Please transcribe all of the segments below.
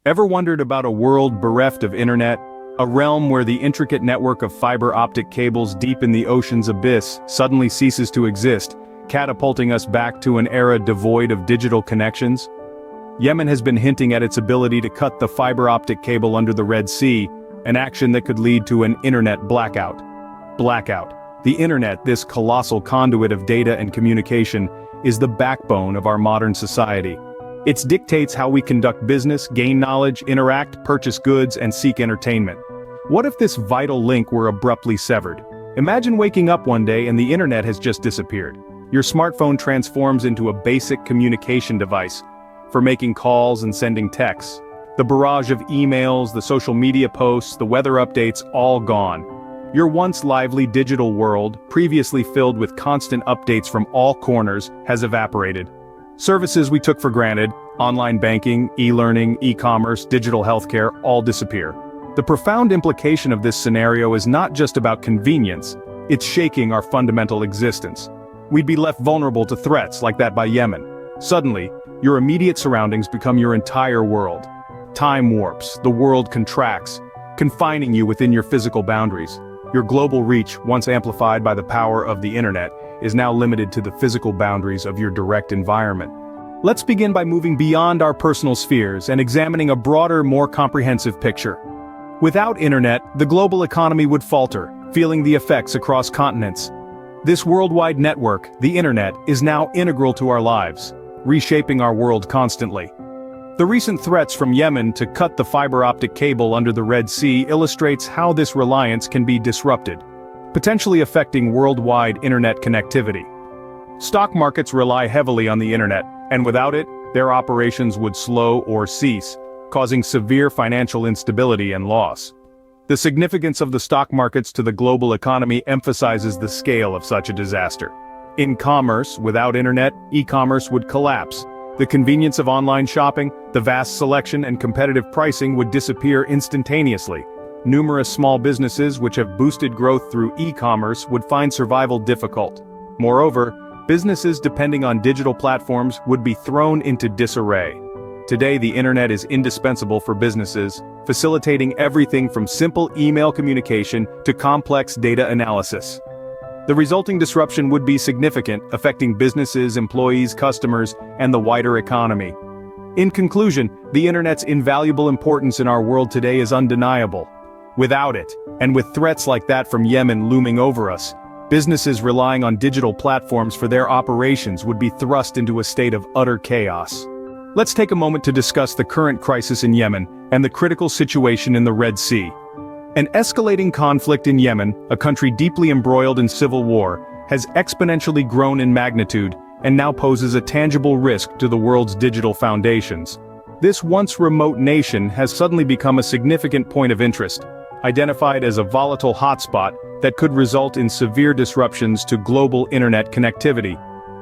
Ever wondered about a world bereft of internet? A realm where the intricate network of fiber optic cables deep in the ocean's abyss suddenly ceases to exist, catapulting us back to an era devoid of digital connections? Yemen has been hinting at its ability to cut the fiber optic cable under the Red Sea, an action that could lead to an internet blackout. The internet, this colossal conduit of data and communication, is the backbone of our modern society. It dictates how we conduct business, gain knowledge, interact, purchase goods, and seek entertainment. What if this vital link were abruptly severed? Imagine waking up one day and the internet has just disappeared. Your smartphone transforms into a basic communication device for making calls and sending texts. The barrage of emails, the social media posts, the weather updates, all gone. Your once lively digital world, previously filled with constant updates from all corners, has evaporated. Services we took for granted, online banking, e-learning, e-commerce, digital healthcare, all disappear. The profound implication of this scenario is not just about convenience, it's shaking our fundamental existence. We'd be left vulnerable to threats like that by Yemen. Suddenly, your immediate surroundings become your entire world. Time warps, the world contracts, confining you within your physical boundaries. Your global reach, once amplified by the power of the internet, is now limited to the physical boundaries of your direct environment. Let's begin by moving beyond our personal spheres and examining a broader, more comprehensive picture. Without internet, the global economy would falter, feeling the effects across continents. This worldwide network, the internet, is now integral to our lives, reshaping our world constantly. The recent threats from Yemen to cut the fiber optic cable under the Red Sea illustrates how this reliance can be disrupted, potentially affecting worldwide internet connectivity. Stock markets rely heavily on the internet, and without it, their operations would slow or cease, causing severe financial instability and loss. The significance of the stock markets to the global economy emphasizes the scale of such a disaster. In commerce, without internet, e-commerce would collapse. The convenience of online shopping, the vast selection and competitive pricing would disappear instantaneously. Numerous small businesses which have boosted growth through e-commerce would find survival difficult. Moreover, businesses depending on digital platforms would be thrown into disarray. Today, the internet is indispensable for businesses, facilitating everything from simple email communication to complex data analysis. The resulting disruption would be significant, affecting businesses, employees, customers, and the wider economy. In conclusion, the internet's invaluable importance in our world today is undeniable. Without it, and with threats like that from Yemen looming over us, businesses relying on digital platforms for their operations would be thrust into a state of utter chaos. Let's take a moment to discuss the current crisis in Yemen and the critical situation in the Red Sea. An escalating conflict in Yemen, a country deeply embroiled in civil war, has exponentially grown in magnitude and now poses a tangible risk to the world's digital foundations. This once remote nation has suddenly become a significant point of interest, identified as a volatile hotspot that could result in severe disruptions to global internet connectivity.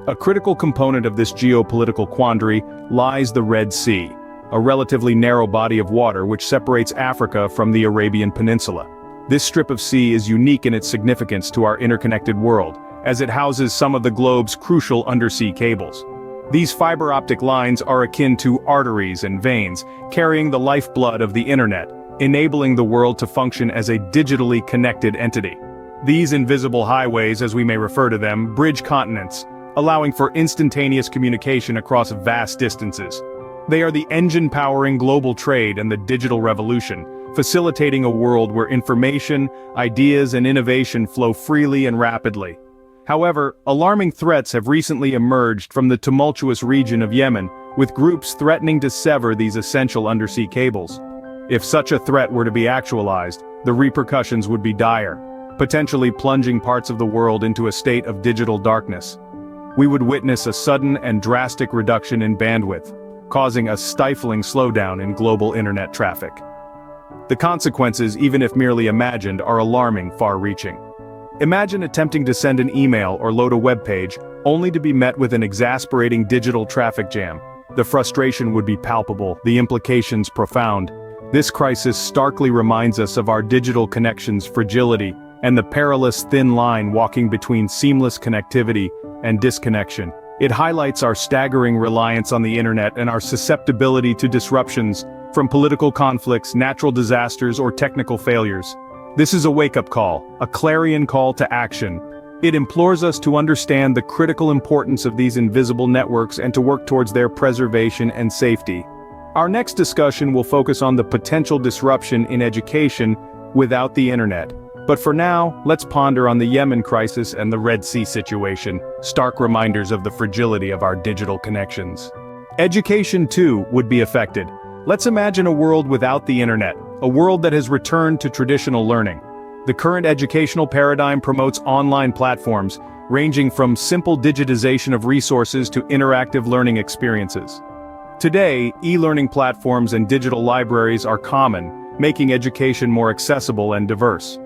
A critical component of this geopolitical quandary lies the Red Sea, a relatively narrow body of water which separates Africa from the Arabian Peninsula. This strip of sea is unique in its significance to our interconnected world, as it houses some of the globe's crucial undersea cables. These fiber optic lines are akin to arteries and veins, carrying the lifeblood of the internet, enabling the world to function as a digitally connected entity. These invisible highways, as we may refer to them, bridge continents, allowing for instantaneous communication across vast distances. They are the engine powering global trade and the digital revolution, facilitating a world where information, ideas, and innovation flow freely and rapidly. However, alarming threats have recently emerged from the tumultuous region of Yemen, with groups threatening to sever these essential undersea cables. If such a threat were to be actualized, the repercussions would be dire, potentially plunging parts of the world into a state of digital darkness. We would witness a sudden and drastic reduction in bandwidth, causing a stifling slowdown in global internet traffic. The consequences, even if merely imagined, are alarming, far-reaching. Imagine attempting to send an email or load a web page, only to be met with an exasperating digital traffic jam. The frustration would be palpable, the implications profound. This crisis starkly reminds us of our digital connections' fragility and the perilous thin line walking between seamless connectivity and disconnection. It highlights our staggering reliance on the internet and our susceptibility to disruptions from political conflicts, natural disasters, or technical failures. This is a wake-up call, a clarion call to action. It implores us to understand the critical importance of these invisible networks and to work towards their preservation and safety. Our next discussion will focus on the potential disruption in education without the internet. But for now, let's ponder on the Yemen crisis and the Red Sea situation, stark reminders of the fragility of our digital connections. Education, too, would be affected. Let's imagine a world without the internet, a world that has returned to traditional learning. The current educational paradigm promotes online platforms, ranging from simple digitization of resources to interactive learning experiences. Today, e-learning platforms and digital libraries are common, making education more accessible and diverse.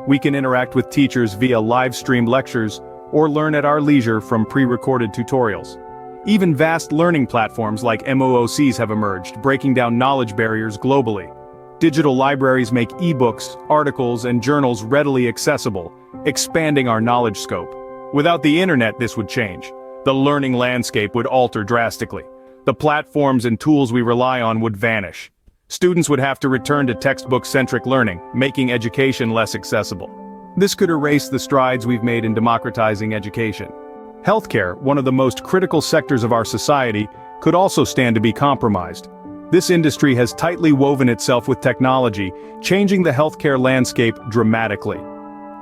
We can interact with teachers via live-streamed lectures or learn at our leisure from pre-recorded tutorials. Even vast learning platforms like MOOCs have emerged, breaking down knowledge barriers globally. Digital libraries make ebooks, articles, and journals readily accessible, expanding our knowledge scope. Without the internet, this would change. The learning landscape would alter drastically. The platforms and tools we rely on would vanish. Students would have to return to textbook-centric learning, making education less accessible. This could erase the strides we've made in democratizing education. Healthcare, one of the most critical sectors of our society, could also stand to be compromised. This industry has tightly woven itself with technology, changing the healthcare landscape dramatically.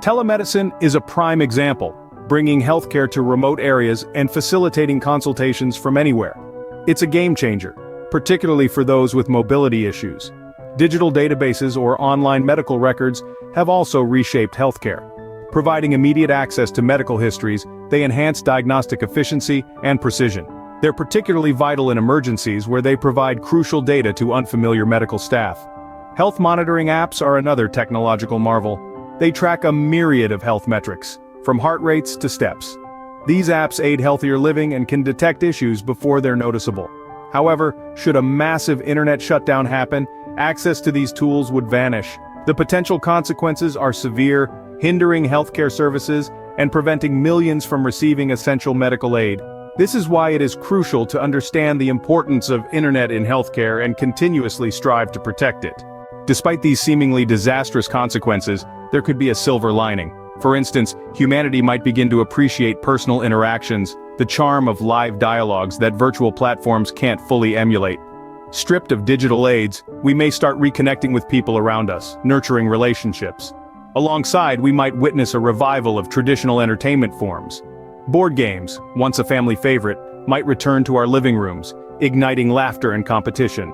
Telemedicine is a prime example, bringing healthcare to remote areas and facilitating consultations from anywhere. It's a game changer, particularly for those with mobility issues. Digital databases or online medical records have also reshaped healthcare. Providing immediate access to medical histories, they enhance diagnostic efficiency and precision. They're particularly vital in emergencies where they provide crucial data to unfamiliar medical staff. Health monitoring apps are another technological marvel. They track a myriad of health metrics, from heart rates to steps. These apps aid healthier living and can detect issues before they're noticeable. However, should a massive internet shutdown happen, access to these tools would vanish. The potential consequences are severe, hindering healthcare services and preventing millions from receiving essential medical aid. This is why it is crucial to understand the importance of internet in healthcare and continuously strive to protect it. Despite these seemingly disastrous consequences, there could be a silver lining. For instance, humanity might begin to appreciate personal interactions, the charm of live dialogues that virtual platforms can't fully emulate. Stripped of digital aids, we may start reconnecting with people around us, nurturing relationships. Alongside, we might witness a revival of traditional entertainment forms. Board games, once a family favorite, might return to our living rooms, igniting laughter and competition.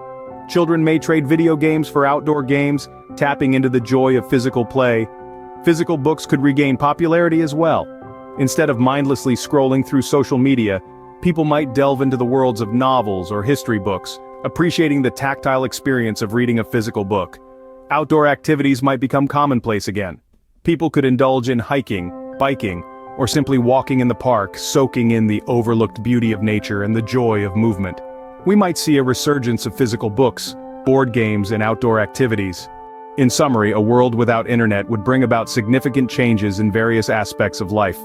Children may trade video games for outdoor games, tapping into the joy of physical play. Physical books could regain popularity as well. Instead of mindlessly scrolling through social media, people might delve into the worlds of novels or history books, appreciating the tactile experience of reading a physical book. Outdoor activities might become commonplace again. People could indulge in hiking, biking, or simply walking in the park, soaking in the overlooked beauty of nature and the joy of movement. We might see a resurgence of physical books, board games, and outdoor activities. In summary, a world without internet would bring about significant changes in various aspects of life.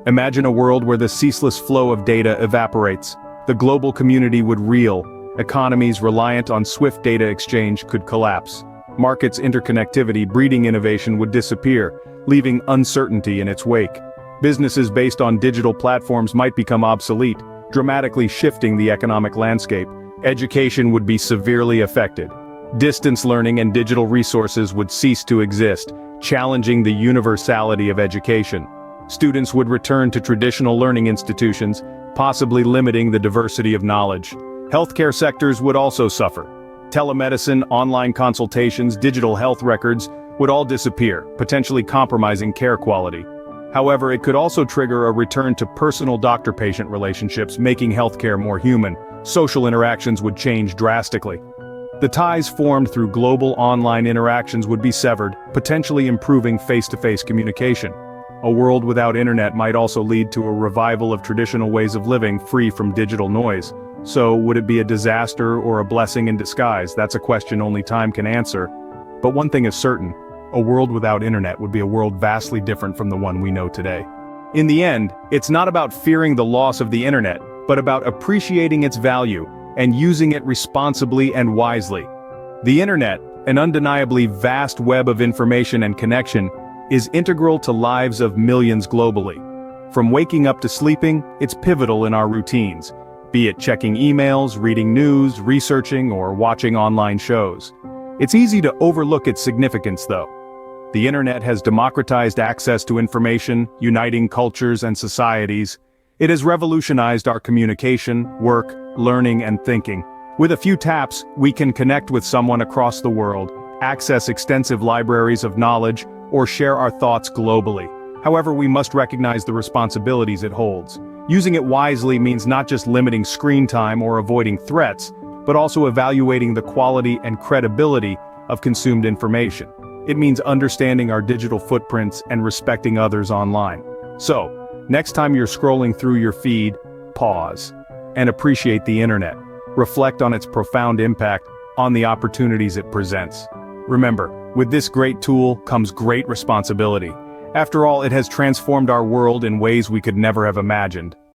Imagine a world where the ceaseless flow of data evaporates. The global community would reel. Economies reliant on swift data exchange could collapse. Markets' interconnectivity breeding innovation would disappear, leaving uncertainty in its wake. Businesses based on digital platforms might become obsolete, dramatically shifting the economic landscape. Education would be severely affected. Distance learning and digital resources would cease to exist, challenging the universality of education. Students would return to traditional learning institutions, possibly limiting the diversity of knowledge. Healthcare sectors would also suffer. Telemedicine, online consultations, digital health records would all disappear, potentially compromising care quality. However, it could also trigger a return to personal doctor-patient relationships, making healthcare more human. Social interactions would change drastically. The ties formed through global online interactions would be severed, potentially improving face-to-face communication. A world without internet might also lead to a revival of traditional ways of living free from digital noise. So, would it be a disaster or a blessing in disguise? That's a question only time can answer. But one thing is certain, a world without internet would be a world vastly different from the one we know today. In the end, it's not about fearing the loss of the internet, but about appreciating its value and using it responsibly and wisely. The internet, an undeniably vast web of information and connection, is integral to lives of millions globally. From waking up to sleeping, it's pivotal in our routines, be it checking emails, reading news, researching, or watching online shows. It's easy to overlook its significance though. The internet has democratized access to information, uniting cultures and societies. It has revolutionized our communication, work, learning, and thinking. With a few taps, we can connect with someone across the world, access extensive libraries of knowledge, or share our thoughts globally. However, we must recognize the responsibilities it holds. Using it wisely means not just limiting screen time or avoiding threats, but also evaluating the quality and credibility of consumed information. It means understanding our digital footprints and respecting others online. So, next time you're scrolling through your feed, pause and appreciate the internet. Reflect on its profound impact on the opportunities it presents. Remember, with this great tool comes great responsibility. After all, it has transformed our world in ways we could never have imagined.